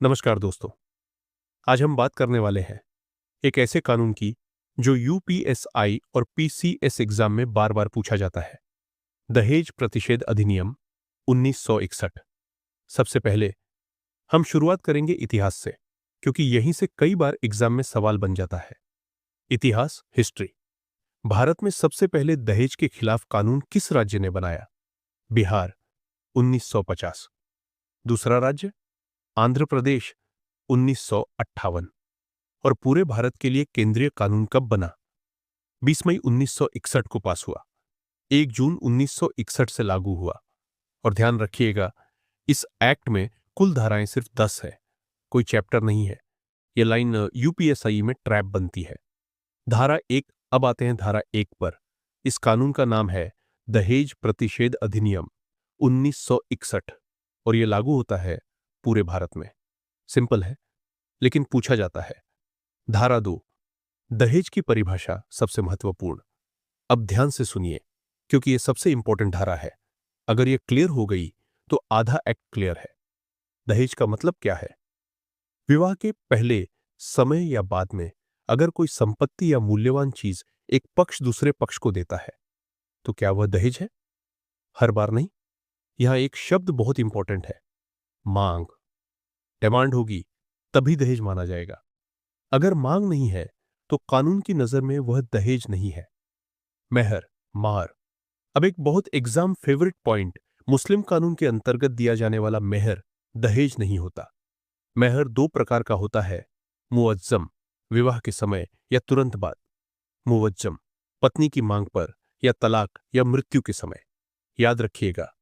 नमस्कार दोस्तों। आज हम बात करने वाले हैं एक ऐसे कानून की जो यूपीएसआई और पीसीएस एग्जाम में बार बार पूछा जाता है। दहेज प्रतिषेध अधिनियम 1961। सबसे पहले हम शुरुआत करेंगे इतिहास से, क्योंकि यहीं से कई बार एग्जाम में सवाल बन जाता है। इतिहास, हिस्ट्री। भारत में सबसे पहले दहेज के खिलाफ कानून किस राज्य ने बनाया? बिहार, 1950। दूसरा राज्य आंध्र प्रदेश, 1958। और पूरे भारत के लिए केंद्रीय कानून कब बना? 20 मई 1961 को पास हुआ, 1 जून 1961 से लागू हुआ। और ध्यान रखिएगा, इस एक्ट में कुल धाराएं सिर्फ 10 है, कोई चैप्टर नहीं है। यह लाइन यूपीएसआई में ट्रैप बनती है। धारा 1। अब आते हैं धारा 1 पर। इस कानून का नाम है दहेज प्रतिषेध अधिनियम 1961 और यह लागू होता है पूरे भारत में। सिंपल है, लेकिन पूछा जाता है। धारा 2। दहेज की परिभाषा सबसे महत्वपूर्ण। अब ध्यान से सुनिए, क्योंकि यह सबसे इंपॉर्टेंट धारा है। अगर यह क्लियर हो गई तो आधा एक्ट क्लियर है। दहेज का मतलब क्या है? विवाह के पहले, समय या बाद में अगर कोई संपत्ति या मूल्यवान चीज एक पक्ष दूसरे पक्ष को देता है तो क्या वह दहेज है? हर बार नहीं। यहां एक शब्द बहुत इंपॉर्टेंट है, मांग। डिमांड होगी तभी दहेज माना जाएगा। अगर मांग नहीं है तो कानून की नजर में वह दहेज नहीं है। मेहर, मार। अब एक बहुत एग्जाम फेवरेट पॉइंट, मुस्लिम कानून के अंतर्गत दिया जाने वाला मेहर दहेज नहीं होता। मेहर दो प्रकार का होता है, मुअज्जम, विवाह के समय या तुरंत बाद। मुअज्जम, पत्नी की मांग पर या तलाक या मृत्यु के समय। याद रखिएगा।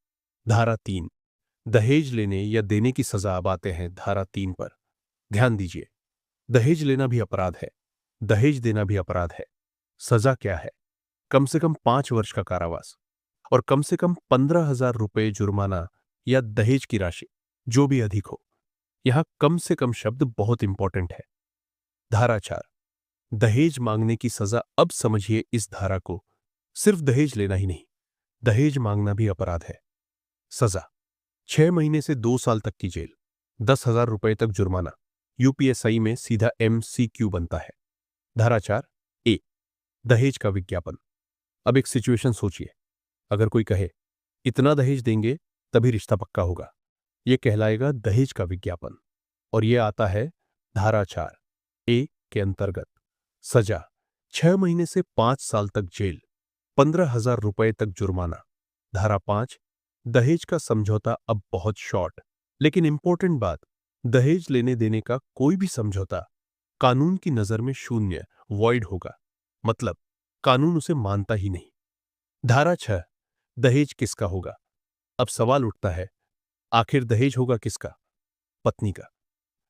धारा 3। दहेज लेने या देने की सजा। अब आते हैं धारा 3 पर। ध्यान दीजिए, दहेज लेना भी अपराध है, दहेज देना भी अपराध है। सजा क्या है? कम से कम 5 वर्ष का कारावास और कम से कम 15,000 रुपये जुर्माना या दहेज की राशि, जो भी अधिक हो। यहां कम से कम शब्द बहुत इंपॉर्टेंट है। धारा 4। दहेज मांगने की सजा। अब समझिए इस धारा को, सिर्फ दहेज लेना ही नहीं, दहेज मांगना भी अपराध है। सजा 6 महीने से 2 साल तक की जेल, 10,000 रुपये तक जुर्माना। यूपीएसआई में सीधा MCQ बनता है। धारा 4 ए, दहेज का विज्ञापन। अब एक सिचुएशन सोचिए, अगर कोई कहे इतना दहेज देंगे तभी रिश्ता पक्का होगा, यह कहलाएगा दहेज का विज्ञापन। और यह आता है धारा 4 ए के अंतर्गत। सजा 6 महीने से 5 साल तक जेल, 15,000 रुपये तक जुर्माना। धारा 5 दहेज का समझौता। अब बहुत शॉर्ट लेकिन इंपॉर्टेंट बात, दहेज लेने देने का कोई भी समझौता कानून की नजर में शून्य, वॉइड होगा। मतलब कानून उसे मानता ही नहीं। धारा 6 दहेज किसका होगा। अब सवाल उठता है, आखिर दहेज होगा किसका? पत्नी का।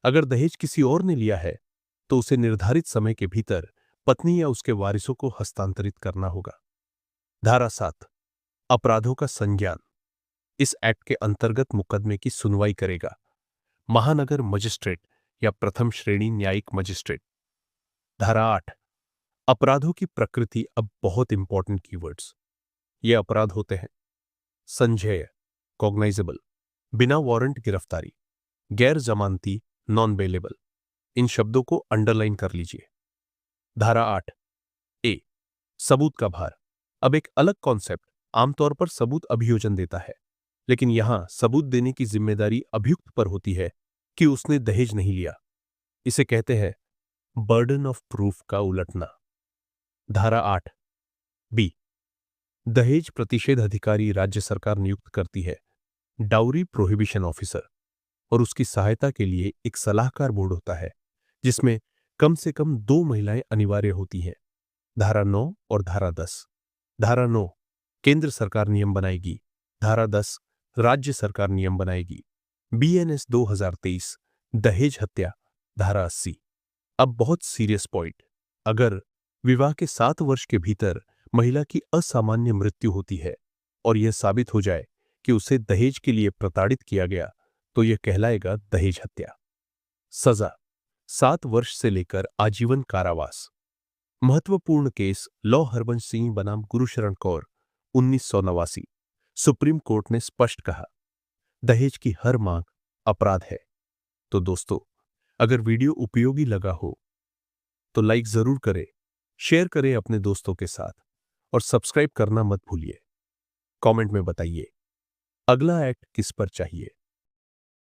अगर दहेज किसी और ने लिया है तो उसे निर्धारित समय के भीतर पत्नी या उसके वारिसों को हस्तांतरित करना होगा। धारा 7 अपराधों का संज्ञान। इस एक्ट के अंतर्गत मुकदमे की सुनवाई करेगा महानगर मजिस्ट्रेट या प्रथम श्रेणी न्यायिक मजिस्ट्रेट। धारा 8 अपराधों की प्रकृति। अब बहुत इंपॉर्टेंट कीवर्ड्स। ये अपराध होते हैं संज्ञेय, कॉग्नाइजेबल, बिना वारंट गिरफ्तारी, गैर जमानती, नॉन बेलेबल। इन शब्दों को अंडरलाइन कर लीजिए। धारा 8 ए सबूत का भार। अब एक अलग कॉन्सेप्ट, आमतौर पर सबूत अभियोजन देता है, लेकिन यहां सबूत देने की जिम्मेदारी अभियुक्त पर होती है कि उसने दहेज नहीं लिया। इसे कहते हैं बर्डन ऑफ प्रूफ का उलटना। धारा 8 बी दहेज प्रतिषेध अधिकारी राज्य सरकार नियुक्त करती है डाउरी प्रोहिबिशन ऑफिसर, और उसकी सहायता के लिए एक सलाहकार बोर्ड होता है जिसमें कम से कम 2 महिलाएं अनिवार्य होती हैं। धारा 9 और धारा 10। धारा 9 केंद्र सरकार नियम बनाएगी, धारा 10 राज्य सरकार नियम बनाएगी। BNS 2023 दहेज हत्या। धारा 80। अब बहुत सीरियस पॉइंट, अगर विवाह के 7 वर्ष के भीतर महिला की असामान्य मृत्यु होती है और यह साबित हो जाए कि उसे दहेज के लिए प्रताड़ित किया गया तो यह कहलाएगा दहेज हत्या। सजा 7 वर्ष से लेकर आजीवन कारावास। महत्वपूर्ण केस लॉ हरबंश सिंह बनाम गुरुशरण कौर, 1989। सुप्रीम कोर्ट ने स्पष्ट कहा, दहेज की हर मांग अपराध है। तो दोस्तों, अगर वीडियो उपयोगी लगा हो तो लाइक जरूर करें, शेयर करें अपने दोस्तों के साथ और सब्सक्राइब करना मत भूलिए। कमेंट में बताइए अगला एक्ट किस पर चाहिए।